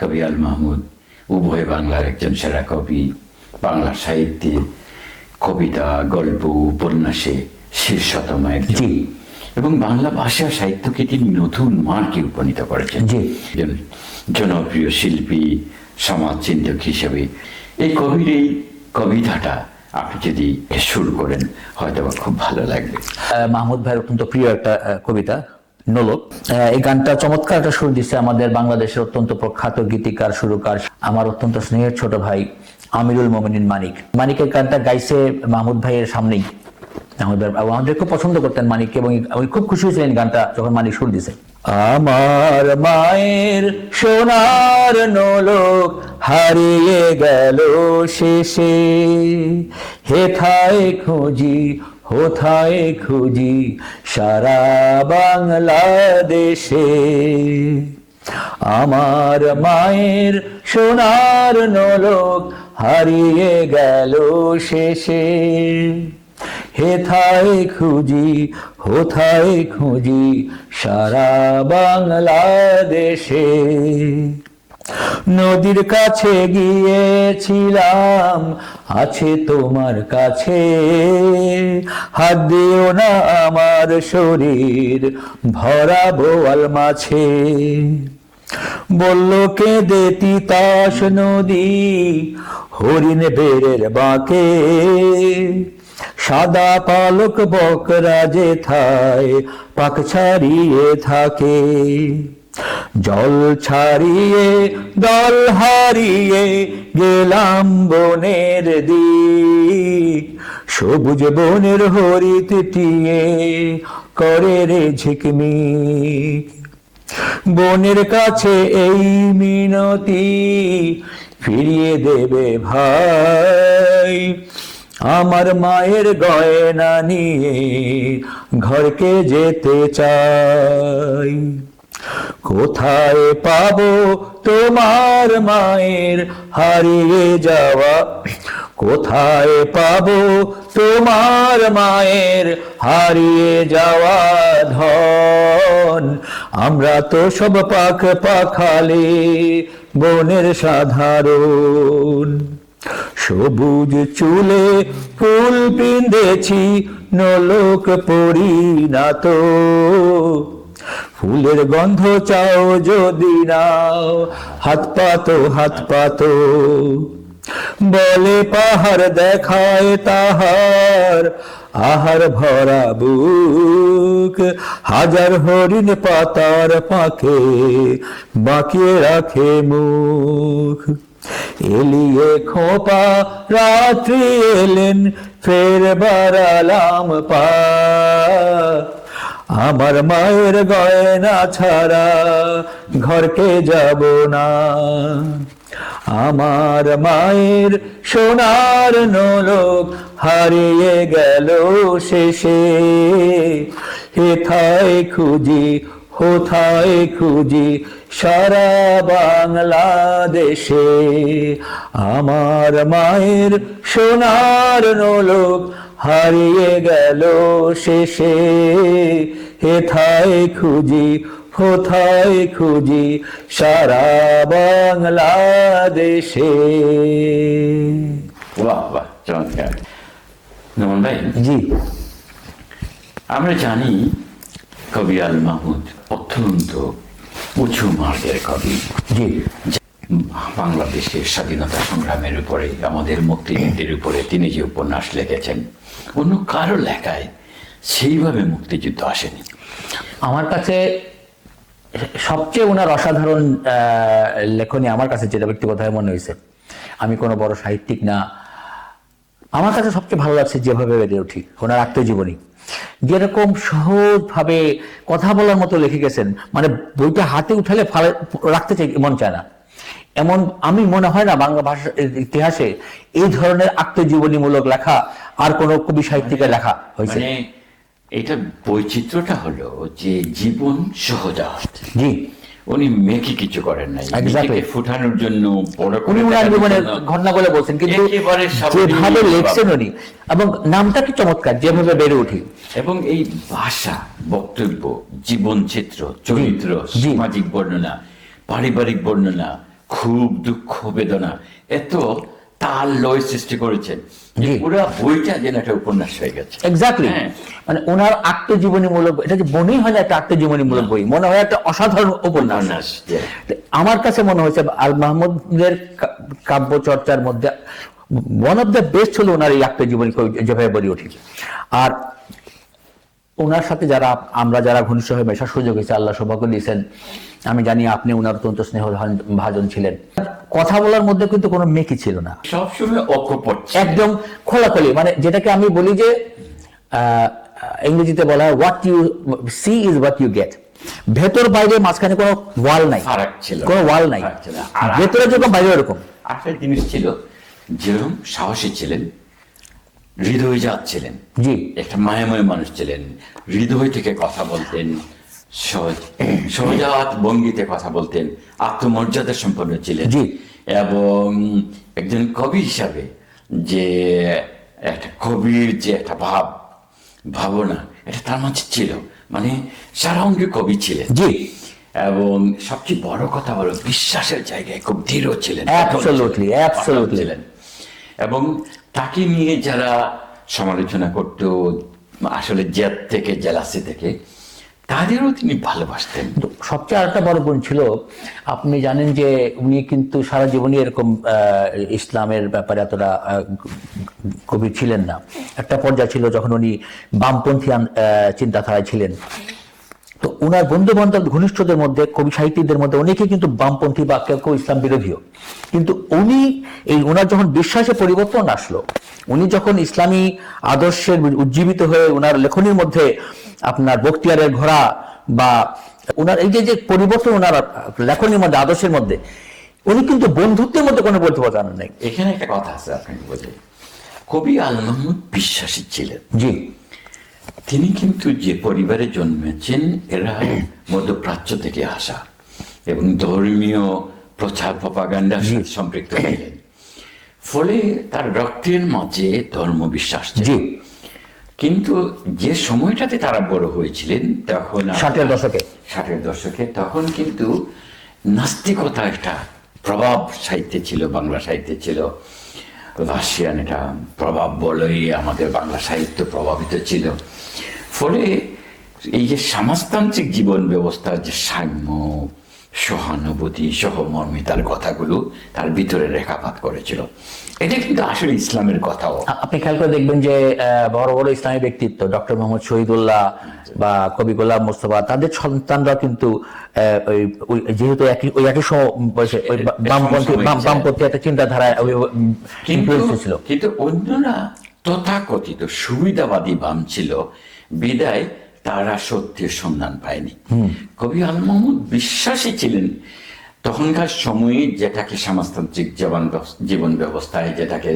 কবি আল মাহমুদ উভয় বাংলার একজন সেরা কবি, বাংলা সাহিত্যে কবিতা, গল্প, উপন্যাসে শীর্ষতম একজন, এবং বাংলা ভাষা সাহিত্যকে তিনি নতুন মার্গে উপনীত করেছেন। একজন জনপ্রিয় শিল্পী, সমাজ চিন্তক হিসেবে এই কবির এই কবিতাটা আপনি যদি শুরু করেন হয়তো খুব ভালো লাগবে। মাহমুদ ভাইয়ের অত্যন্ত প্রিয় একটা কবিতা নোলক। এই গানটা চমৎকার একটা সুর দিচ্ছে আমাদের বাংলাদেশের অত্যন্ত প্রখ্যাত গীতিকার, সুরকার, আমার অত্যন্ত স্নেহের ছোট ভাই আমিরুল মোমিনিন মানিক। মানিকের গানটা গাইছে মাহমুদ ভাইয়ের সামনেই। আমাদের খুব পছন্দ করতেন মানিককে, এবং আমি খুব খুশি হয়েছিলেন গানটা যখন মানিক সুর দিছে। আমার মায়ের সোনার নোলক হারিয়ে গেল শেষে, হেথায় খুঁজি হোথায় খুঁজি সারা বাংলাদেশে। আমার মায়ের সোনার নোলক হারিয়ে গেল শেষে, হেথায় খুঁজি হোথায় খুঁজি সারা বাংলাদেশে। নদীর কাছে গিয়েছিলাম, আছে তোমার কাছে, হাত দিও না আমার শরীর ভরাবো আল মাছে। বলল কেঁদে তিতাস নদী হরিণ বেড়ের বাঁকে, সাদা পালক বকরা যেথায় পাক ছাড়িয়ে থাকে। জল ছাড়িয়ে দল হারিয়ে গেলাম বনের দিক, সবুজ বনের হরিত টিয়ে করে রে ঝিকমিক। বনের কাছে এই মিনতি ফিরিয়ে দেবে ভাই, আমার মায়ের গয়না নিয়ে ঘরকে যেতে চাই। কোথায় পাবো তোমার মায়ের হারিয়ে যাওয়া, কোথায় পাবো তোমার মায়ের হারিয়ে যাওয়া ধন। আমরা তো সব পাখ পাখালি বনের সাধারণ, সবুজ চুলে ফুল পিঁধেছি নোলক পরিণত। ফুলের গন্ধ চাও যদি নাও, হাত পাতো হাত পাতো। বলে পাহাড় দেখায় তাহার আহার ভরা বুক, হাজার হরিণ পাতার পাখে বাঁকিয়ে রাখে মুখ। এলিয়ে খোপা রাত্রি এলেন, ফের বাড়ালাম পা, আমার মায়ের গয়না ছাড়া ঘরকে যাব না। আমার মায়ের সোনার নোলক হারিয়ে গেল শেষে, হেথায় খুঁজি হোথায় খুঁজি সারা বাংলাদেশে। আমার মায়ের সোনার নোলক হারিয়ে গেল শেষে, হেথায় খুঁজি হোথায় খুঁজি সারা বাংলাদেশে। বাহ বাহ, চমৎকার। নোমান ভাই, জি, আমরা জানি কবি আল মাহমুদ অত্যন্ত উঁচু মার্গের কবি। জি, বাংলাদেশের স্বাধীনতা সংগ্রামের উপরে, আমাদের মুক্তিযুদ্ধের উপরে তিনি যে উপন্যাস লিখেছেন, অন্য কারো লেখায় সেইভাবে মুক্তিযুদ্ধ আসেনি। আমার কাছে সবচেয়ে ওনার অসাধারণ লেখনী আমার কাছে যেটা ব্যক্তিগতভাবে মনে হয়েছে, আমি কোনো বড় সাহিত্যিক না, আমার কাছে সবচেয়ে ভালো লাগছে যেভাবে বেড়ে উঠি ওনার আত্মজীবনী, যেরকম সহজভাবে কথা বলার মতো লিখে গেছেন, মানে বইটা হাতে উঠালে রাখতে চাই মন চায় না। এমন আমি মনে হয় না বাংলা ভাষার ইতিহাসে এই ধরনের আত্মজীবনীমূলক লেখা আর কোনো কবি সাহিত্যিকের লেখা হয়েছে। এটা বৈচিত্র্যটা হলো যে জীবন সহজাত। জি, উনি মেকি কিছু করেন নাই, ফুটানোর জন্য উনি ওনার জীবনের ঘটনা বলে বলছেন, কিন্তু যেভাবে লেখছেন উনি, এবং নামটা কি চমৎকার, যেভাবে বেড়ে উঠি। এবং এই ভাষা, বক্তব্য, জীবন চিত্র, চরিত্র, সামাজিক বর্ণনা, পারিবারিক বর্ণনা খুব দুঃখ বেদনা এত তাল লয় সৃষ্টি করেছেন যে জি। পুরো বইটা যেন একটা উপন্যাস হয়ে গেছে। এক্স্যাক্টলি, হ্যাঁ। মানে ওনার আত্মজীবনীমূলক, এটা যে মনেই হয় না একটা আত্মজীবনীমূলক বই, মনে হয় একটা অসাধারণ উপন্যাস। উপন্যাস, যে। আমার কাছে মনে হয়েছে আল মাহমুদের কাব্য চর্চার মধ্যে ওয়ান অফ দ্য বেস্ট হলো ওনার এই আত্মজীবনী যেভাবে বলি উঠি। আর ওনার সাথে আমরা যারা ঘনিষ্ঠ হয়ে মেশার সুযোগ হয়েছে, আল্লাহ সৌভাগ্য দিয়েছেন। আমি জানি আপনি ওনার অত্যন্ত স্নেহ ভাজন ছিলেন। কথা বলার মধ্যে কিন্তু কোনো মেকি ছিল না, সবসময় অকপট ছিলেন। একদম খোলাখুলি, মানে যেটাকে আমি বলি যে ইংরেজিতে বলা হয় what you see is what you get. ভেতর বাইরে মাঝখানে কোনো ওয়াল নাই, ফারাক ছিল, কোনো ওয়াল নাই। ফারাক ছিল। আর ভেতরে যেরকম বাইরে এরকম। একটা জিনিস ছিল, যেরকম সাহসী ছিলেন, হৃদয়জাত ছিলেন, জি, একটা মায়াময় মানুষ ছিলেন, হৃদয় থেকে কথা বলতেন, সহজাত ভঙ্গিতে কথা বলতেন, আত্মমর্যাদা সম্পন্ন ছিলেন। জি। এবং একজন কবি হিসাবে যে একটা কবির যে একটা ভাবনা এটা তার মাঝে ছিল, মানে সারাঙ্গী কবি ছিলেন। জি, এবং সবচেয়ে বড় কথা হলো বিশ্বাসের জায়গায় খুব দৃঢ় ছিলেন। Absolutely, absolutely. ছিলেন। এবং তাকে নিয়ে যারা সমালোচনা করতো আসলে জেদ থেকে, জেলাসি থেকে, তাদেরও তিনি ভালোবাসতেন। কিন্তু সবচেয়ে আরেকটা বড় গুণ ছিল, আপনি জানেন যে উনি কিন্তু সারা জীবনই এরকম ইসলামের ব্যাপারে এতটা গভীর ছিলেন না। একটা পর্যায়ে ছিল যখন উনি বামপন্থী চিন্তাধারায় ছিলেন। তো উনার বন্ধু বান্ধব ঘনিষ্ঠদের মধ্যে, কবি সাহিত্যিকদের মধ্যে অনেকেই কিন্তু বামপন্থী বা কেউ কেউ ইসলাম বিরোধীও। কিন্তু উনি ওনার যখন বিশ্বাসে পরিবর্তন আসলো, উনি যখন ইসলামী আদর্শের উজ্জীবিত হয়ে ওনার লেখনীর মধ্যে আপনার বখতিয়ারের ঘোড়া বা ওনার এই যে পরিবর্তন ওনার লেখনীর মধ্যে, আদর্শের মধ্যে, উনি কিন্তু বন্ধুত্বের মধ্যে কোনো পরিবর্তন আনেন নাই। এখানে একটা কথা আছে, আপনাকে বলি, কবি আল মাহমুদ বিশ্বাসী ছিলেন। জি, তিনি কিন্তু যে পরিবারে জন্মেছেন এরা মধ্যপ্রাচ্য থেকে আসা এবং ধর্মীয় প্রচার প্রপাগান্ডার সাথে সম্পৃক্ত ছিলেন। ফলে তার রক্তের মাঝে ধর্ম বিশ্বাস ছিল। জি, কিন্তু যে সময়টাতে তারা বড় হয়েছিলেন তখন 60-এর দশকে, 60-এর দশকে, তখন কিন্তু নাস্তিকতা একটা প্রভাব সাহিত্যে ছিল, বাংলা সাহিত্যে ছিল। রাশিয়ান এটা প্রভাব বলেই আমাদের বাংলা সাহিত্য প্রভাবিত ছিল। ফলে এই যে সমাজতান্ত্রিক জীবন ব্যবস্থার যে সাম্য, সহানুভূতি, সহমর্মিতার কথাগুলো তার ভিতরে রেখাপাত করেছিল। এটা কিন্তু আসলে ইসলামের কথাও। আপনি খেয়াল করে দেখবেন যে বড় বড় ইসলামী ব্যক্তিত্ব, ডক্টর মোহাম্মদ শহীদুল্লাহ বা কবি গোলাম মোস্তফা, তাদের সন্তানরা কিন্তু যেহেতু ওই একই বয়সে ওই বামপন্থী একটা চিন্তাধারায় ইনফ্লুয়েন্স ছিল। কিন্তু অন্যরা তথাকথিত সুবিধাবাদী বাম ছিল বিদায় তারা সত্যের সন্ধান পায়নি। কবি আল মাহমুদ বিশ্বাসী ছিলেন তখনকার সময়ে, যেটাকে সমাজতান্ত্রিক জীবন ব্যবস্থায়, যেটাকে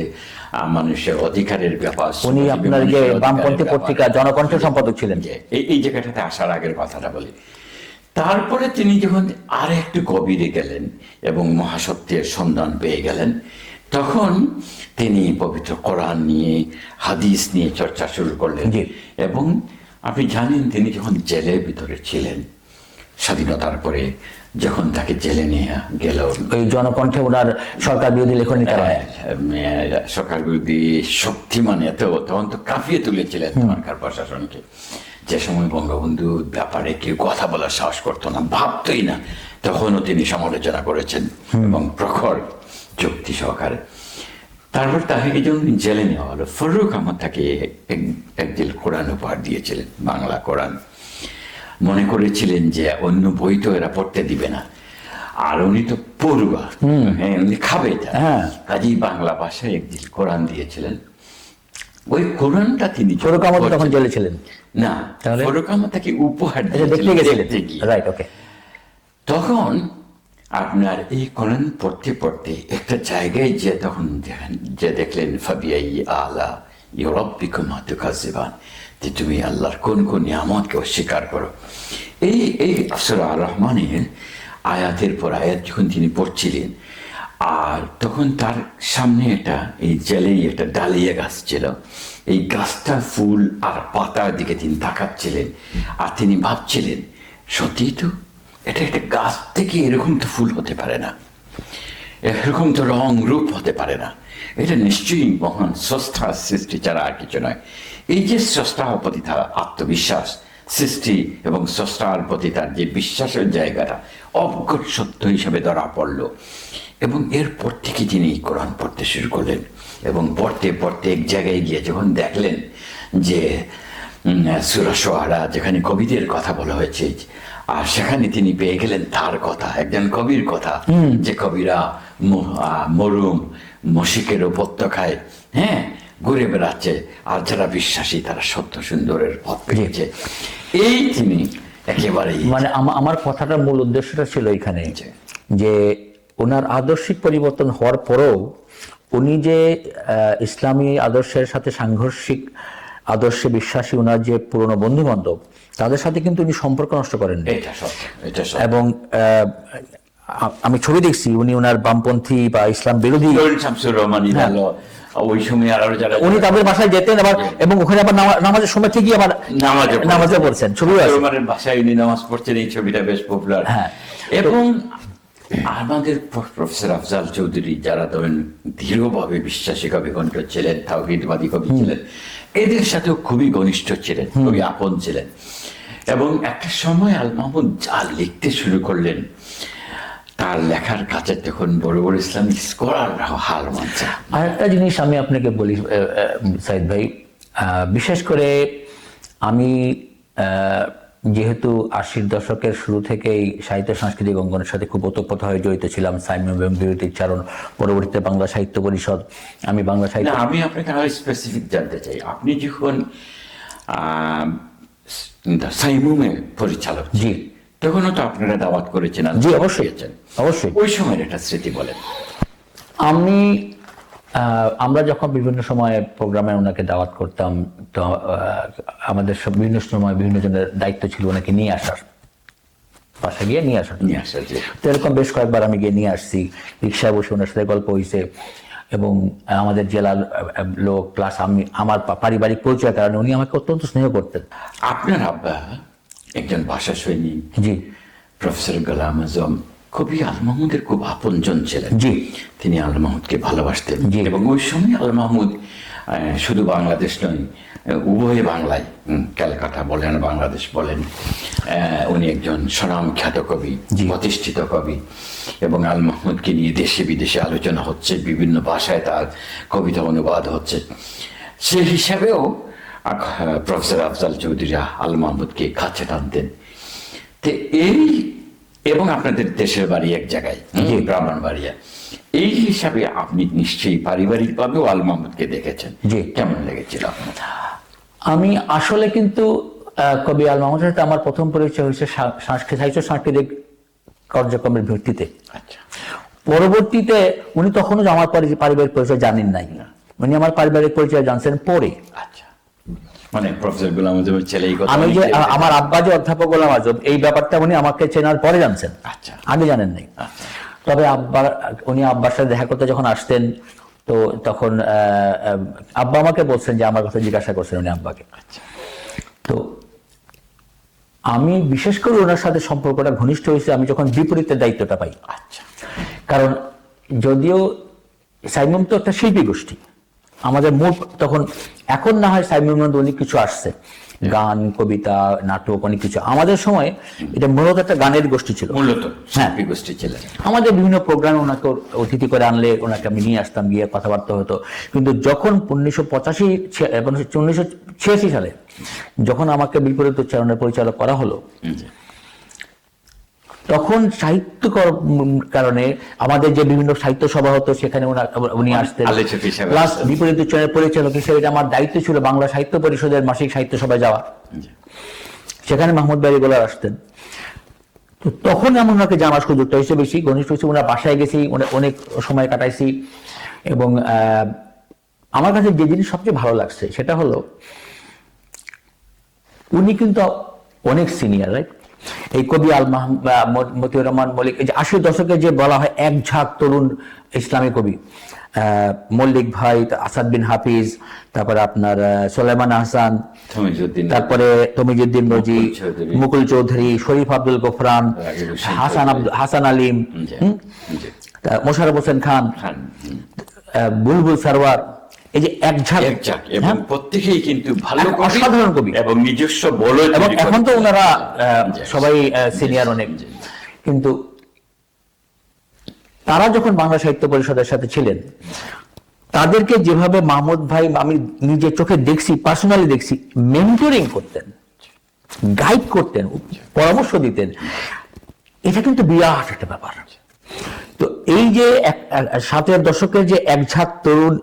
মানুষের অধিকারের ব্যাপার, উনি আপনার যে বামপন্থী পত্রিকা জনকণ্ঠের সম্পাদক ছিলেন। এই জায়গাটাতে আসার আগের কথাটা বলি। তারপরে তিনি যখন আর একটু গভীরে গেলেন এবং মহাসত্যের সন্ধান পেয়ে গেলেন, তখন তিনি পবিত্র কোরআন নিয়ে, হাদিস নিয়ে চর্চা শুরু করলেন। এবং আপনি জানেন তিনি যখন জেলের ভিতরে ছিলেন, স্বাধীনতার পরে যখন তাকে জেলে নিয়ে গেল ওই জনকণ্ঠে ওনার সরকার বিরোধী লেখনী কারণে, সরকার বিরোধী শক্তিমান এত, তখন তো কাঁপিয়ে তুলেছিলেন তখনকার প্রশাসনকে। যে সময় বঙ্গবন্ধু ব্যাপারে কেউ কথা বলার সাহস করতো না, ভাবতই না, তখনও তিনি সমালোচনা করেছেন এবং প্রখর যুক্তি সহকারে। তারপর তাকে যখন জেলে নেওয়া হলো, ফররুখ আহমদ তাকে একদিন কোরআন উপহার দিয়েছিলেন, বাংলা কোরআন। মনে করেছিলেন যে অন্য বই তো এরা পড়তে দিবে না, আর উনি তো পড়ুয়া, হ্যাঁ উনি খাবে, কাজেই বাংলা ভাষায় একদিন কোরআন দিয়েছিলেন। ওই কোরআনটা তিনি ফররুখ আহমদ তখন জেলে ছিলেন না, ফররুখ আহমদ তাকে উপহার দেখতে গিয়ে, রাইট, ওকে। তখন আপনার এই কোরআন পড়তে পড়তে একটা জায়গায় যে তখন দেখলেন ফাবিআই আলা রাব্বিকুমা তুকাজ্জিবান, যে তুমি আল্লাহর কোন কোন নিয়ামতকে অস্বীকার করো। এই সূরা আর রহমানের আয়াতের পর আয়াত যখন তিনি পড়ছিলেন, আর তখন তার সামনে এই জেলেই একটা ডালিয়া গাছ ছিল, এই গাছটা ফুল আর পাতার দিকে তিনি তাকাচ্ছিলেন, আর তিনি ভাবছিলেন সত্যিই তো এটা একটা গাছ থেকে এরকম তো ফুল হতে পারে না। এরকম তো রং রূপ হতে পারে না, এটা নিশ্চয়ই মহান স্রষ্টার সৃষ্টি ছাড়া আর কিছু নয়। এই যে স্রষ্টার প্রতি তার আত্মবিশ্বাস, সৃষ্টি এবং স্রষ্টার প্রতি তার যে বিশ্বাসের জায়গাটা অবগত সত্য হিসেবে ধরা পড়ল, এবং এরপর থেকে তিনি কোরআন পড়তে শুরু করলেন, এবং পড়তে পড়তে এক জায়গায় গিয়ে যখন দেখলেন যে সূরা শুআরা, যেখানে কবিদের কথা বলা হয়েছে, আর সেখানে তিনি পেয়ে গেলেন তার কথা, একজন কবির কথা, যে কবিরা মরুম মশিকের উপত্যকায় ঘুরে বেড়াচ্ছে, আর যারা বিশ্বাসী তারা সত্য সুন্দরের পথ পেয়েছে। এই তিনি একেবারেই মানে আমার কথাটার মূল উদ্দেশ্যটা ছিল এখানে যে ওনার আদর্শিক পরিবর্তন হওয়ার পরেও উনি যে ইসলামী আদর্শের সাথে সাংঘর্ষিক আদর্শে বিশ্বাসী ওনার যে পুরনো বন্ধু বান্ধব, তাদের সাথে কিন্তু উনি সম্পর্ক নষ্ট করেন। এবং আমি ছবি দেখছি উনি ওনার বামপন্থী বা ইসলাম বিরোধী ওই সময় আর যারা উনি তাদের বাসায় যেতেন আবার, এবং ওখানে আবার নামাজের সময় ঠিকই আবার নামাজে পড়ছেন, ছবি আছে বাসায় উনি নামাজ পড়ছেন। এই ছবিটা বেশ পপুলার। এবং আমাদের প্রফেসর আফজাল চৌধুরী, যারা ধরেন দৃঢ়ভাবে বিশ্বাসী কবিকণ্ঠ ছিলেন, তাওহীদবাদী কবি ছিলেন, এদের সাথেও খুবই ঘনিষ্ঠ ছিলেন, খুবই আপন ছিলেন। এবং একটা সময় আল মাহমুদ যা লিখতে শুরু করলেন, তার লেখার কাছে তখন বড় বড় ইসলামিক স্কলাররাও হার মানছে। আরেকটা জিনিস আমি আপনাকে বলি সাইদ ভাই, বিশেষ করে আমি যেহেতু 80-র দশকের শুরু থেকেই সাহিত্য সাংস্কৃতিক অঙ্গনের সাথে খুব ওতপ্রোতভাবে জড়িত ছিলাম, সাইমুম এবং বিরতির চারণ, পরবর্তীতে বাংলা সাহিত্য পরিষদ, আমি বাংলা সাহিত্য। আমি আপনাকে আরো স্পেসিফিক জানতে চাই, আপনি যখন সাইমুমের পরিচালক, জি, তখনও তো আপনারা দাওয়াত করেছেন? জি, অবশ্যই অবশ্যই। ওই সময়ের একটা স্মৃতি বলেন। আমরা যখন বিভিন্ন সময় প্রোগ্রামে ওনাকে দাওয়াত করতাম, তো আমাদের সব বিভিন্ন সময় বিভিন্ন জনের দায়িত্ব ছিল ওনাকে নিয়ে আসার, বাসা গিয়ে নিয়ে আসার। তো এরকম বেশ কয়েকবার আমি গিয়ে নিয়ে আসছি, রিক্সায় বসে ওনার সাথে গল্প হয়েছে, এবং আমাদের জেলার লোক প্লাস আমার পারিবারিক পরিচয় কারণে উনি আমাকে অত্যন্ত স্নেহ করতেন। আপনার আব্বা একজন ভাষা সৈনিক, জি, প্রফেসর গোলাম আজম কবি আল মাহমুদের খুব আপনজন ছিলেন। জি, তিনি আল মাহমুদকে ভালোবাসতেন। জি। এবং ওই সময় আল মাহমুদ শুধু বাংলাদেশ নয়, উভয় বাংলায়, ক্যালকাটা বলেন বাংলাদেশ বলেন, উনি একজন স্বনামখ্যাত কবি, প্রতিষ্ঠিত কবি। এবং আল মাহমুদকে নিয়ে দেশে বিদেশে আলোচনা হচ্ছে, বিভিন্ন ভাষায় তার কবিতা অনুবাদ হচ্ছে। সে হিসাবেও প্রফেসর আফজাল চৌধুরী আল মাহমুদকে কাছে টানতেন। তো এই, এবং আপনাদের দেশের বাড়ি এক জায়গায়, ব্রাহ্মণবাড়িয়া, এই হিসাবে আপনি নিশ্চয়ই পারিবারিকভাবেও আল মাহমুদকে দেখেছেন। জি, কেমন লেগেছিল আপনার? আমি আসলে কিন্তু কবি আল মাহমুদের সাথে আমার প্রথম পরিচয় হয়েছে সাহিত্য সাংস্কৃতিক কার্যক্রমের ভিত্তিতে। আচ্ছা। পরবর্তীতে উনি তখনও আমার পারিবারিক পরিচয় জানেন নাই, উনি আমার পারিবারিক পরিচয় জানছেন পরে। আচ্ছা, মানে প্রফেসর গোলাম আজমের ছেলে, আমি যে আমার আব্বা যে অধ্যাপক গোলাম আজম, এই ব্যাপারটা উনি আমাকে চেনার পরে জানছেন। আচ্ছা, আগে জানেন নাই। তবে উনি আব্বার সাথে দেখা করতে যখন আসতেন, তো তখন আব্বা আমাকে বলছেন যে আমার কথা জিজ্ঞাসা করছেন উনি আব্বাকে। তো আমি বিশেষ করে ওনার সাথে সম্পর্কটা ঘনিষ্ঠ হয়েছে আমি যখন বিপরীতের দায়িত্বটা পাই। আচ্ছা। কারণ যদিও সাইমুম তো একটা শিল্পী গোষ্ঠী, আমাদের মূল তখন, এখন না হয় সাইমুমের মধ্যে অনেক কিছু আসছে, গান, কবিতা, নাটক, অনেক কিছু। আমাদের সময় এটা মূলত একটা গানের গোষ্ঠী ছিল, মূলত শিল্পী গোষ্ঠী ছিল। আমাদের বিভিন্ন প্রোগ্রামে ওনাকে অতিথি করে আনলে ওনাকে আমি নিয়ে আসতাম, গিয়ে কথাবার্তা হতো। কিন্তু যখন 1986 সালে যখন আমাকে বিপরীত উচ্চারণের পরিচালক করা হলো, তখন সাহিত্য কারণে আমাদের যে বিভিন্ন সাহিত্য সভা হতো সেখানে উনি আসতেন, প্লাস বিপরীত উচ্চারণের পরিচালক হিসেবে আমার দায়িত্ব ছিল বাংলা সাহিত্য পরিষদের মাসিক সাহিত্য সভায় যাওয়া, সেখানে মাহমুদ বাড়ি গোলার আসতেন। তো তখন আমি ওনাকে জানার সুযোগটা হয়েছে বেশি, ঘনিষ্ঠ হয়েছে, ওনার বাসায় গেছি, অনেক সময় কাটাইছি। এবং আমার কাছে যে জিনিস সবচেয়ে ভালো লাগছে সেটা হলো উনি কিন্তু অনেক সিনিয়র, রাইট? এই কবি মতিউর রহমান মল্লিক, এই যে 80 দশকে যে বলা হয় এক ঝাঁক তরুণ ইসলামী কবি, মল্লিক ভাই, আসাদ বিন হাফিজ, তারপরে আপনার সোলাইমান আহসান, তারপরে তমিজউদ্দিন নজি, মুকুল চৌধুরী, শরীফ আব্দুল গফরান, হাসান আলিম, মোশাররফ হোসেন খান, খান, বুলবুল সারওয়ার, এই যে একঝাঁক একঝাঁক, এবং হ্যাঁ? প্রত্যেকেই কিন্তু ভালো এক অসাধারণ কবি। এবং নিজস্ব বলে এবং তৈরি এখন তো করেছেন। ওনারা জি, সবাই সিনিয়র অনেক, কিন্তু তারা যখন বাংলা সাহিত্য পরিষদের সাথে ছিলেন, তাদেরকে যেভাবে মাহমুদ ভাই, আমি নিজের চোখে দেখছি, পার্সোনালি দেখছি, মেন্টরিং করতেন, গাইড করতেন, পরামর্শ দিতেন, এটা কিন্তু বিরাট একটা ব্যাপার। তো এই যে 60-এর দশকের যে একঝাঁক তরুণ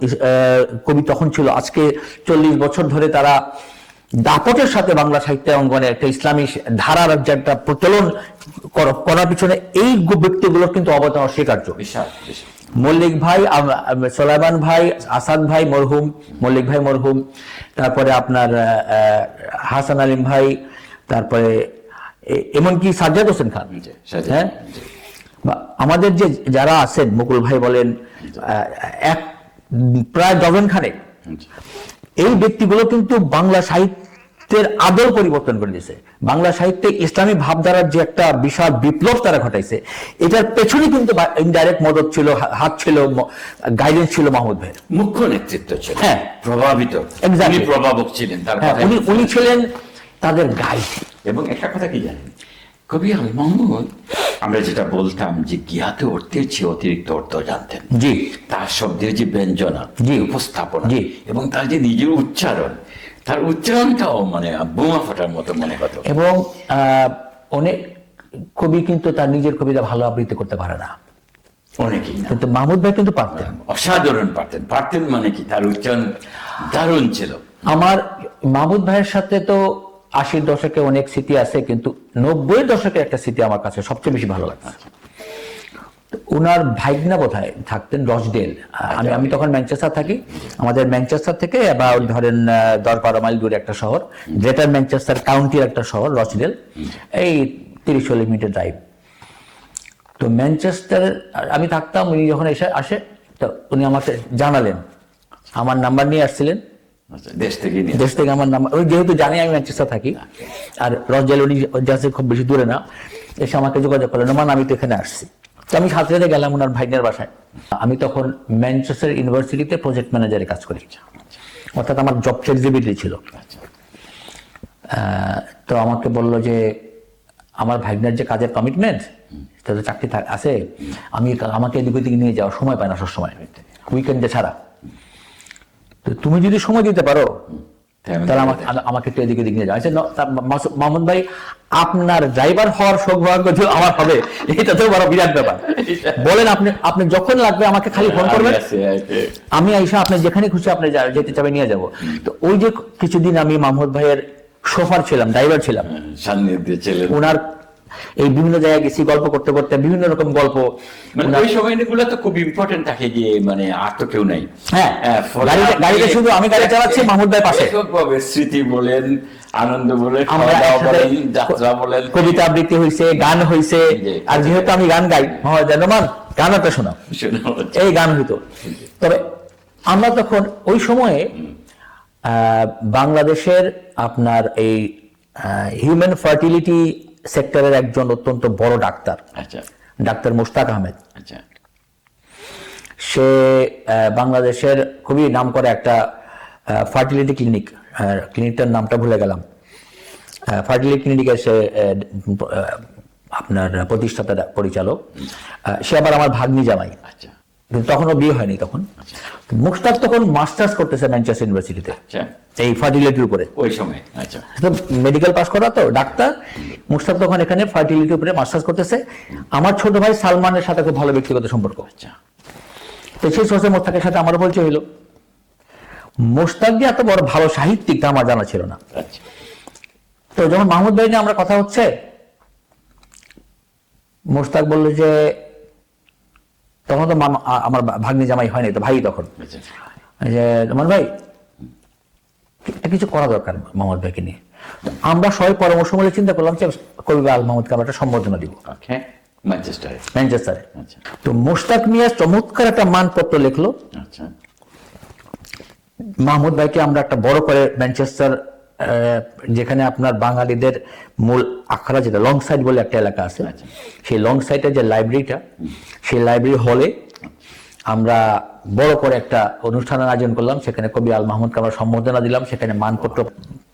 কবি তখন ছিল, আজকে 40 বছর ধরে তারা দাপটের সাথে বাংলা সাহিত্য অঙ্গনে একটা ইসলামী ধারার যে একটা প্রচলন করার পিছনে এই ব্যক্তিগুলোর কিন্তু অবদান অস্বীকার্য। বিশাল বিশাল। মল্লিক ভাই, সোলাইমান ভাই, আসাদ ভাই মরহুম, মল্লিক ভাই মরহুম, তারপরে আপনার হাসান আলিম ভাই, তারপরে এমনকি সাজ্জাদ হোসেন খান, হ্যাঁ, আমাদের যে যারা আছেন, মুকুল ভাই বলেন, এক প্রায় ডজন খানেক, এই ব্যক্তিগুলো কিন্তু বাংলা সাহিত্যের আদল পরিবর্তন করে দিয়েছে। বাংলা সাহিত্যে ইসলামী ভাবধারার যে একটা বিশাল বিপ্লব তারা ঘটাইছে, এটার পেছনে কিন্তু ইনডাইরেক্ট মদত ছিল, হাত ছিল, গাইডেন্স ছিল মাহমুদ ভাইয়ের। মুখ্য নেতৃত্ব ছিল, হ্যাঁ, প্রভাবিত, Exactly. উনি প্রভাবক ছিলেন, তার হ্যাঁ, কথাই উনি ছিলেন তাদের গাইড। এবং একটা কথা কি জানেন, কবি আল মাহমুদ, আমরা যেটা বলতাম যে জ্ঞাত অর্থের চেয়ে অতিরিক্ত অর্থ জানতেন। জি, তার শব্দের যে ব্যঞ্জনা, জি, উপস্থাপনা, জি, এবং তার যে নিজের উচ্চারণ, তার উচ্চারণটাও মানে বোমা ফাটার মতো মনে হতো। এবং অনেক কবি কিন্তু তার নিজের কবিতা ভালো আবৃত্তি করতে পারে না, অনেকেই না, কিন্তু মাহমুদ ভাই কিন্তু পারতেন। অসাধারণ পারতেন মানে কি, তার উচ্চারণ দারুণ ছিল। আমার মাহমুদ ভাইয়ের সাথে তো 80-র দশকে অনেক স্মৃতি আছে, কিন্তু 90-এর দশকে একটা স্মৃতি আমার কাছে সবচেয়ে বেশি ভালো লাগছে। উনার ভাইগনা বোধহয় থাকতেন রসডেল, আমি তখন ম্যানচেস্টার থাকি, আমাদের ম্যানচেস্টার থেকে এবার ধরেন 10-12 মাইল দূরে একটা শহর, গ্রেটার ম্যানচেস্টার কাউন্টির একটা শহর রসডেল, এই 30-40 মিনিটের ড্রাইভ। তো ম্যানচেস্টারে আমি থাকতাম, উনি যখন আসে, তো উনি আমাকে জানালেন, আমার নাম্বার নিয়ে আসছিলেন দেশ থেকে আমার নাম্বার, ওই যেহেতু জানি আমি ম্যানচেস্টার থাকি, আর রসডেল উনি যাচ্ছে খুব বেশি দূরে না, এসে আমাকে যোগাযোগ করলেন, নোমান আমি তো এখানে আসছি। তো আমি সাথে সাথে গেলাম ওনার ভাইনের বাসায়। আমি তখন ম্যানচেস্টার ইউনিভার্সিটিতে প্রজেক্ট ম্যানেজারে কাজ করি, অর্থাৎ আমার জব ফ্লেক্সিবিলিটি ছিল। তো আমাকে বললো যে আমার ভাইনের যে কাজের কমিটমেন্ট, তাদের চাকরি আছে, আমাকে এদিক ওদিকে নিয়ে যাওয়ার সময় পায় না সবসময়, উইকেন্ডে ছাড়া। তো তুমি যদি সময় দিতে পারো তাহলে আমাকে একটু এদিকে দিকে নিয়ে যাও। মাহমুদ ভাই, আপনার ড্রাইভার হওয়ার সৌভাগ্য যে আমার হবে, এটা তো বড় বিরাট ব্যাপার। বলেন, আপনি যখন লাগবে আমাকে খালি ফোন করবেন, আমি আইসা আপনি যেখানে খুশি আপনি যেতে চাবে নিয়ে যাব। তো ওই যে কিছুদিন আমি মাহমুদ ভাইয়ের শোফার ছিলাম, ড্রাইভার ছিলাম, সান্নিধ্যে ছিলেন। ওনার এই বিভিন্ন জায়গায় গেছি, গল্প করতে করতে বিভিন্ন রকম গল্প, মানে ওই সময়গুলো তো খুব ইম্পর্টেন্ট থাকে, যে মানে আর তো কেউ নাই। হ্যাঁ, গাড়িতে শুধু আমি গাড়ি চালাচ্ছি, মাহমুদ ভাই পাশে। স্মৃতি বলেন, আনন্দ বলেন, আমরা যাত্রা বলেন, কবিতা আবৃত্তি হয়েছে, গান হয়েছে, আর যেহেতু আমি গান গাই, নোমান গান একটা শোনাও, এই গান হইতো। তবে আমরা তখন ওই সময়ে বাংলাদেশের আপনার এই হিউম্যান ফার্টিলিটি সেক্টরের একজন অত্যন্ত বড় ডাক্তার, ডাক্তার মুশতাক আহমেদ, সে বাংলাদেশের খুবই নামকরা একটা ফার্টিলিটি ক্লিনিকটার নামটা ভুলে গেলাম, ফার্টিলিটি ক্লিনিকের সে আপনার প্রতিষ্ঠাতা পরিচালক, সে আবার আমার ভাগ্নি জামাই, কিন্তু তখনও বিয়ে হয়নি তখন। মুশতাক তখন মাস্টার্স করতেছে ম্যানচেস্টার ইউনিভার্সিটিতে এই ফার্টিলিটির উপরে, ওই সময় মেডিকেল পাস করা তো ডাক্তার। মুশতাক তখন এখানে ফার্টিলিটির উপরে মাস্টার্স করতেছে। আমার ছোট ভাই সালমানের সাথে খুব ভালো ব্যক্তিগত সম্পর্ক, তো সেই সোর্সে মুশতাকের সাথে আমারও পরিচয় হলো। মুশতাক যে এত বড় ভালো সাহিত্যিক তা আমার জানা ছিল না। তো যখন মাহমুদ ভাই নিয়ে আমরা কথা হচ্ছে, মুশতাক বললো যে তখন তো আমার ভাগ্নি জামাই হয়নি, তো ভাই তখন, যে নোমান ভাই কিছু করা দরকার মোহাম্মদ ভাইকে নিয়ে। আমরা সবাই পরামর্শ মূলে চিন্তা করলাম যে কবি আল মাহমুদকে আমরা একটা সম্বর্ধনা দিব ম্যানচেস্টারে। তো মুশতাক মিয়া চমৎকার একটা মানপত্র লিখলো, মাহমুদ ভাইকে আমরা একটা বড় করে ম্যানচেস্টার যেখানে আপনার বাঙালিদের মূল আখড়া, যেটা লং সাইড বলে একটা এলাকা আছে, সেই লং সাইডের যে লাইব্রেরিটা, সেই লাইব্রেরি হলে আমরা বড় করে একটা অনুষ্ঠানের আয়োজন করলাম। সেখানে কবি আল মাহমুদকে আমরা সম্বোধনা দিলাম, সেখানে মানপত্র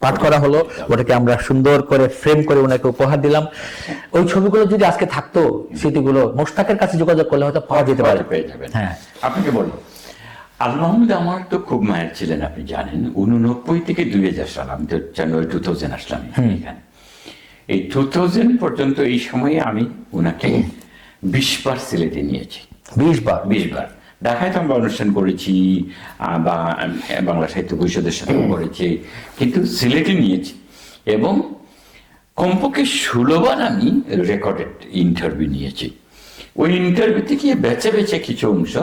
পাঠ করা হলো, ওটাকে আমরা সুন্দর করে ফ্রেম করে ওনাকে উপহার দিলাম। ওই ছবিগুলো যদি আজকে থাকতো, স্মৃতিগুলো, মোশতাকের কাছে যোগাযোগ করলে হয়তো পাওয়া যেতে পারে। পেয়ে যাবেন। হ্যাঁ, আপনাকে বলবো, আল মাহমুদ আমার তো খুব মায়ের ছিলেন, আপনি জানেন। 89 থেকে 2000 সাল, আমি তো জানুয়ারি 2000 আসলাম এখানে। এই 2000 পর্যন্ত এই সময়ে আমি ওনাকে 20 বার সিলেটে নিয়েছি। 20 বার? 20 বার। ঢাকায় তো আমরা অনুষ্ঠান করেছি, বা বাংলা সাহিত্য পরিষদের সাথে করেছি, কিন্তু সিলেটে নিয়েছি। এবং কমপক্ষে 16 বার আমি রেকর্ডেড ইন্টারভিউ নিয়েছি। ওই ইন্টারভিউ থেকে বেছে বেছে কিছু অংশ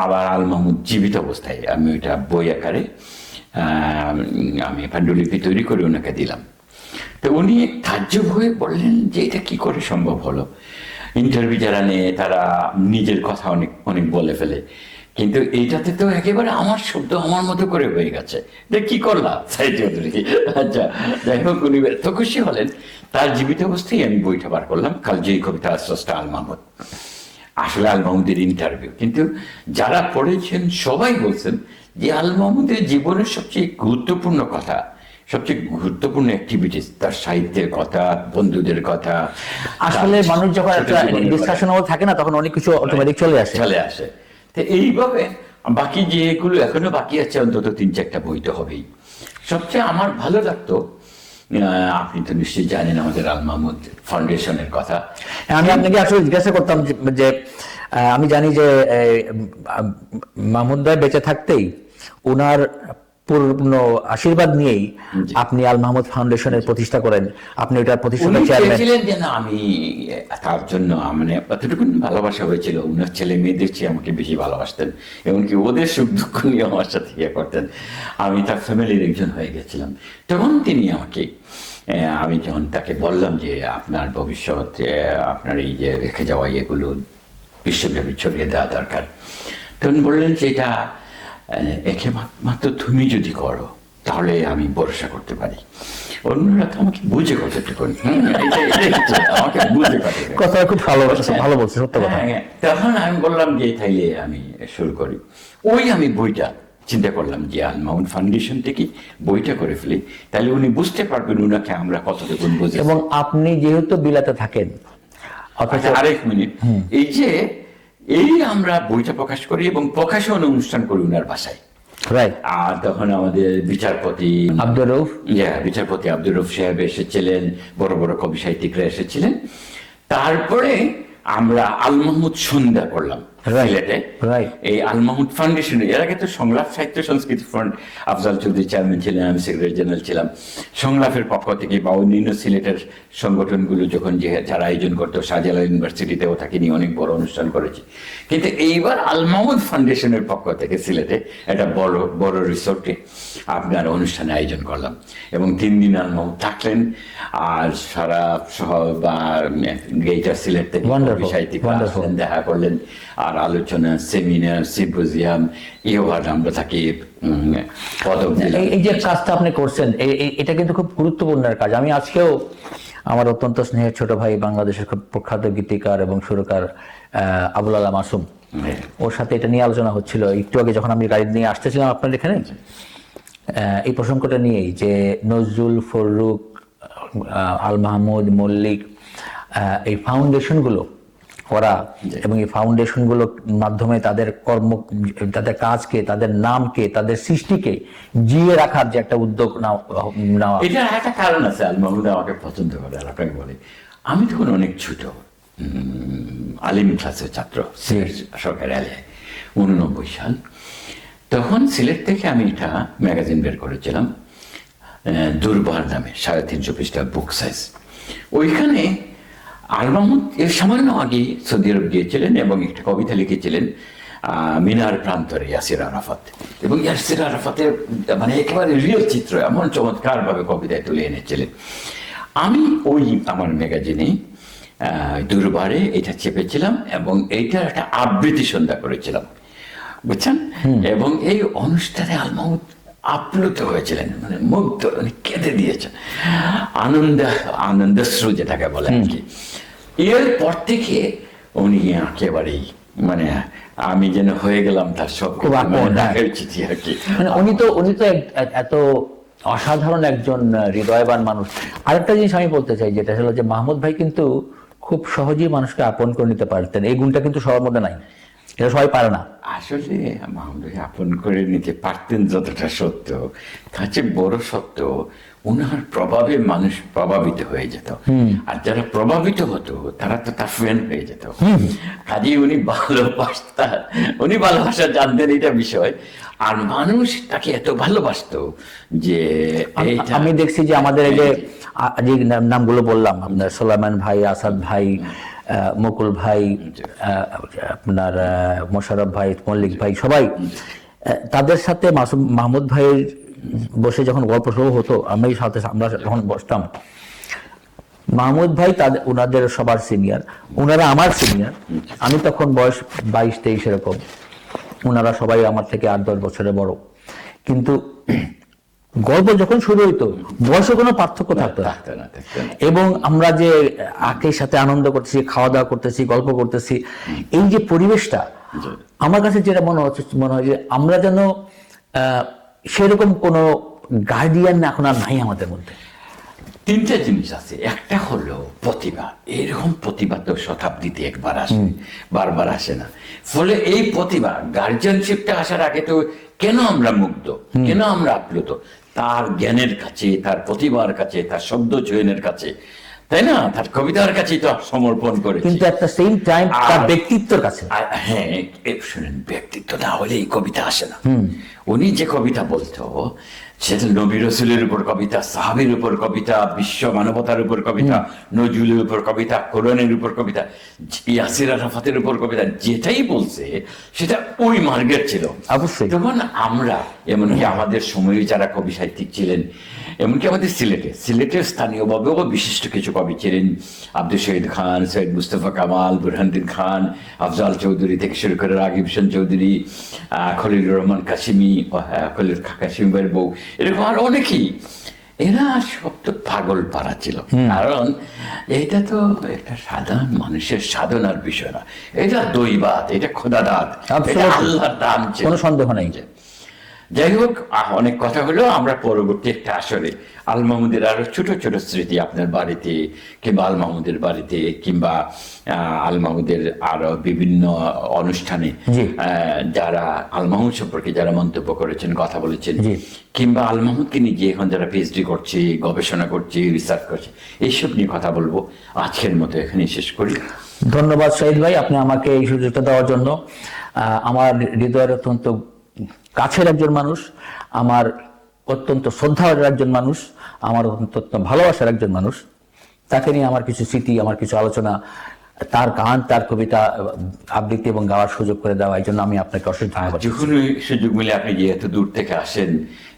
আবার আল মাহমুদ জীবিত অবস্থায় আমি ওইটা বই আকারে আমি পাণ্ডুলিপি তৈরি করে ওনাকে দিলাম। তো উনি তাজ্জব হয়ে বললেন যে এটা কি করে সম্ভব হলো। ইন্টারভিউ যারা নেয় তারা নিজের কথা অনেক অনেক বলে ফেলে, কিন্তু এইটাতে তো একেবারে আমার শব্দ আমার মতো করে হয়ে গেছে। কি করলা সাইদ চৌধুরী? আচ্ছা, যাই হোক, উনি এত খুশি হলেন। তার জীবিত অবস্থায় আমি বইটা বার করলাম, কালজয়ী কবিতা স্রষ্টা আল মাহমুদ। আসলে আল মাহমুদের ইন্টারভিউ, কিন্তু যারা পড়েছেন সবাই বলছেন যে আল মাহমুদের জীবনের সবচেয়ে গুরুত্বপূর্ণ কথা, সবচেয়ে গুরুত্বপূর্ণ অ্যাক্টিভিটিস, তার সাহিত্যের কথা, বন্ধুদের কথা। আসলে মানুষ যখন একটা ডিসকাশনেবল থাকে না, তখন অনেক কিছু অটোমেটিক চলে আসে। তো এইভাবে বাকি যেগুলো এখনো বাকি আছে, অন্তত 3-4টা বই তো হবেই। সবচেয়ে আমার ভালো লাগতো, আপনি তো নিশ্চয়ই জানেন আমাদের আল মাহমুদ ফাউন্ডেশনের কথা। আমি আপনাকে আসলে জিজ্ঞাসা করতাম যে আমি জানি যে মাহমুদ ভাই বেঁচে থাকতেই ওনার পূর্ণ আশীর্বাদ নিয়েই আপনি আল মাহমুদ ফাউন্ডেশনের প্রতিষ্ঠা করেন। আপনি ওটার প্রতিষ্ঠাতা চেয়ারম্যান ছিলেন। যে না, আমি তার জন্য মানে এতটুকু ভালোবাসা হয়েছিল, উনার ছেলে মেয়েদের চেয়ে আমাকে বেশি ভালোবাসতেন, এমনকি ওদের সুখ দুঃখ নিয়ে আমার সাথে ইয়ে করতেন। আমি তার ফ্যামিলির একজন হয়ে গেছিলাম। তখন তিনি আমাকে, আমি যখন তাকে বললাম যে আপনার ভবিষ্যৎ, আপনার এই যে রেখে যাওয়া এগুলো বিশ্বব্যাপী ছড়িয়ে দেওয়া দরকার, তখন বললেন যে এটা একে মাত্র তুমি যদি করো তাহলে আমি ভরসা করতে পারি, অন্যরা তো আমাকে বুঝে কতটুকু আমাকে বুঝে কথা খুব ভালো বলছে, সত্য কথা। তখন আমি বললাম যে তাইলে আমি শুরু করি। ওই আমি বইটা চিন্তা করলাম যে আল মাহমুদ ফাউন্ডেশন থেকে বইটা করে ফেলি, তাহলে উনি বুঝতে পারবেন উনাকে আমরা কতটুকু বুঝি। এবং আপনি যেহেতু বিলাতে থাকেন, আরেক মিনিট, এই আমরা বইটা প্রকাশ করি এবং প্রকাশন অনুষ্ঠান করি উনার বাসায়। আর তখন আমাদের বিচারপতি আব্দুর রউফ সাহেব এসেছিলেন, বড় বড় কবি সাহিত্যিকরা এসেছিলেন। তারপরে আমরা আল মাহমুদ সন্ধ্যা করলাম সিলেটে, এই আল মাহমুদ ফাউন্ডেশন। এর আগে তো সংলাপ সাহিত্য সংস্কৃতি ফ্রন্ট, আফজাল চৌধুরী চেয়ারম্যান ছিলেন, আমি সেক্রেটারি জেনারেল ছিলাম। সংলাপের পক্ষ থেকে বা অন্যান্য সিলেটের সংগঠনগুলো যখন যারা আয়োজন করতো, শাহজালাল ইউনিভার্সিটিতেও তাকে নিয়ে অনেক বড় অনুষ্ঠান করেছি। কিন্তু এইবার আল মাহমুদ ফাউন্ডেশনের পক্ষ থেকে সিলেটে একটা বড় রিসোর্টে আপনার অনুষ্ঠানে আয়োজন করলাম, এবং 3 দিন আল মাহমুদ থাকলেন। আর সারা সহ বা গেইটার সিলেট থেকে সাহিত্যিকরা আসলেন, দেখা করলেন, আর আলোচনা, সেমিনার, সিম্পোজিয়াম, এওয়ার্ড আমরা তাকে পদক দিলাম। এই যে কাজটা আপনি করছেন, এটা কিন্তু খুব গুরুত্বপূর্ণ কাজ। আমি আজকেও আমার অত্যন্ত স্নেহের ছোট ভাই, বাংলাদেশের খুব প্রখ্যাত গীতিকার এবং সুরকার আবুল আলা মাসুম, ওর সাথে এটা নিয়ে আলোচনা হচ্ছিল একটু আগে যখন আমি গাড়ি নিয়ে আসতেছিলাম আপনার এখানে, এই প্রসঙ্গটা নিয়েই যে নজরুল, ফররুক, আল মাহমুদ, মল্লিক, এই ফাউন্ডেশনগুলো করা এবং এই ফাউন্ডেশনগুলোর মাধ্যমে তাদের কর্ম, তাদের কাজকে, তাদের নামকে, তাদের সৃষ্টিকে জিয়ে রাখার যে একটা উদ্যোগ নেওয়া। এটা একটা কারণ আছে, আল মাহমুদ আমাকে পছন্দ করে। আপনাকে বলে, আমি তখন অনেক ছোট, আলিম ক্লাসের ছাত্র, সিলেট সরকারি আলিয়ায়, 89 সাল। তখন সিলেট থেকে আমি একটা ম্যাগাজিন বের করেছিলাম দুর্বার নামে, 350 পৃষ্ঠা বুক সাইজ। ওইখানে আল মাহমুদ এর সামান্য আগে সৌদি আরব গিয়েছিলেন এবং একটা কবিতা লিখেছিলেন মিনার প্রান্তরে ইয়াসির আরাফাত, এবং ইয়াসির আরাফাতের মানে একেবারে রিয়েল চিত্র এমন চমৎকার ভাবে কবিতায় তুলে এনেছিলেন। আমি ওই আমার ম্যাগাজিনে দুর্বারে এটা চেপেছিলাম এবং এইটার একটা আবৃত্তি সন্ধ্যা করেছিলাম, বুঝছেন। এবং এই অনুষ্ঠানে আল মাহমুদ আপ্লুত হয়েছিলেন, মানে মুগ্ধ, উনি কেঁদে দিয়েছেন, আনন্দশ্রু যেটাকে বলে আর কি। এরপর থেকে উনি একেবারেই মানে আমি যেন হয়ে গেলাম তার সব খুব আপন, হ্যাঁ। চিঠি আর কি। মানে উনি তো এত অসাধারণ একজন হৃদয়বান মানুষ। আরেকটা জিনিস আমি বলতে চাই, যেটা হলো যে মাহমুদ ভাই কিন্তু খুব সহজেই মানুষকে আপন করে নিতে পারতেন। এই গুণটা কিন্তু সবার মধ্যে নাই, এটা সবাই পারে না। আসলে মাহমুদ ভাই আপন করে নিতে পারতেন যতটা সত্য, তার চেয়ে বড় সত্য উনার প্রভাবে মানুষ প্রভাবিত হয়ে যেত, আর যারা প্রভাবিত হতো তারা তো তার ফ্যান হয়ে যেত। কাজেই উনি ভালোবাসা জানতেন, এটা বিষয়। আর মানুষ তাকে এত ভালোবাসতো যে আমি দেখছি যে আমাদের এই যে নামগুলো বললাম, আপনার সোলাইমান ভাই, আসাদ ভাই, মুকুল ভাই, আপনার মোশাররফ ভাই, মল্লিক ভাই, সবাই তাদের সাথে মাহমুদ ভাইয়ের বসে যখন গল্প শুরু হতো, আমরা যখন বসতাম, মাহমুদ ভাই ওনাদের সবার সিনিয়র, ওনারা আমার সিনিয়র। আমি তখন বয়স 22-23 এরকম, ওনারা সবাই আমার থেকে 8-10 বছরের বড়। কিন্তু গল্প যখন শুরু হইতো বয়সে কোনো পার্থক্য থাকতো না। এবং আমরা যে একই সাথে আনন্দ করতেছি, খাওয়া দাওয়া করতেছি, গল্প করতেছি, এই যে পরিবেশটা, আমার কাছে যেটা মনে হয় যে আমরা যেন সেরকম কোনো গার্ডিয়ান এখন আর নাই আমাদের মধ্যে। তিনটা জিনিস আছে। একটা হলো প্রতিভা। এরকম প্রতিভা তো শতাব্দীতে একবার আসে, বারবার আসে না। ফলে এই প্রতিভা, গার্জিয়ানশিপটা আসার আগে তো কেন আমরা মুগ্ধ, কেন আমরা আপ্লুত? তার জ্ঞানের কাছে, তার প্রতিভার কাছে, তার শব্দ চয়নের কাছে, তাই না? তার কবিতার কাছেই তো সমর্পণ করে। কিন্তু একটা সেম টাইম তার ব্যক্তিত্বের কাছে। হ্যাঁ, শুনেন, ব্যক্তিত্ব না হলে এই কবিতা আসে না। উনি যে কবিতা বলতো, সেটা নবী রসুলের উপর কবিতা, সাহাবীর উপর কবিতা, বিশ্ব মানবতার উপর কবিতা, নজরুলের উপর কবিতা, কোরআনের উপর কবিতা, ইয়াসির আরাফাতের উপর কবিতা, যেটাই বলছে সেটা ওই মার্গের ছিল। অবশ্যই। তখন আমরা, এমনকি আমাদের সময়ে যারা কবি সাহিত্যিক ছিলেন, এমনকি আমাদের সিলেটের স্থানীয়ভাবেও বিশিষ্ট কিছু কবি ছিলেন, আব্দুল শহীদ খান, সৈয়দ মুস্তফা কামাল, বুরহানুদ্দিন খান, আফজাল চৌধুরী থেকে শুরু করে রাগিব হোসেন চৌধুরী, খলিলুর রহমান কাশিমি, কাশিমি ভাইয়ের বউ, এরকম আর অনেকেই। এরা সব তো পাগল পাড়া ছিল, কারণ এটা তো একটা সাধারণ মানুষের সাধনার বিষয় না, এটা দৈবাত, এটা খোদাদাত, এটা আল্লাহর দান, কোনো সন্দেহ নেই। যাই হোক, অনেক কথা হলো। আমরা পরবর্তী একটা আসরে আল মাহমুদের আরো ছোট ছোট স্মৃতি আপনার বাড়িতে, কিংবা আল মাহমুদের বাড়িতে, কিংবা আল মাহমুদের আরো বিভিন্ন অনুষ্ঠানে যারা আল মাহমুদ সম্পর্কে যারা মন্তব্য করেছেন, কথা বলেছেন, কিংবা আল মাহমুদকে নিজে এখন যারা পিএইচডি করছে, গবেষণা করছে, রিসার্চ করছে, এইসব নিয়ে কথা বলবো। আজকের মতো এখানেই শেষ করি। ধন্যবাদ শহীদ ভাই, আপনি আমাকে এই সুযোগটা দেওয়ার জন্য। আমার হৃদয়ের অত্যন্ত কাছের একজন মানুষ, আমার অত্যন্ত শ্রদ্ধার একজন মানুষ, আমার অত্যন্ত ভালোবাসার একজন মানুষ। তাকে নিয়ে আমার কিছু স্মৃতি, আমার কিছু আলোচনা, তার গান, তার কবিতা আবৃত্তি এবং গাওয়ার সুযোগ করে দেওয়া, এই জন্য আমি আপনাকে অশেষ ধন্যবাদ। যখনই সুযোগ মিলে আপনি যে এত দূর থেকে আসেন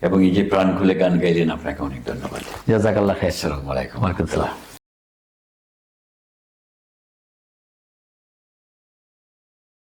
এবং এই যে প্রাণ খুলে গান গাইলেন, আপনাকে অনেক ধন্যবাদ। জাযাকাল্লাহ খাইর। আসসালামু আলাইকুম। ওয়ালাইকুম আসসালাম।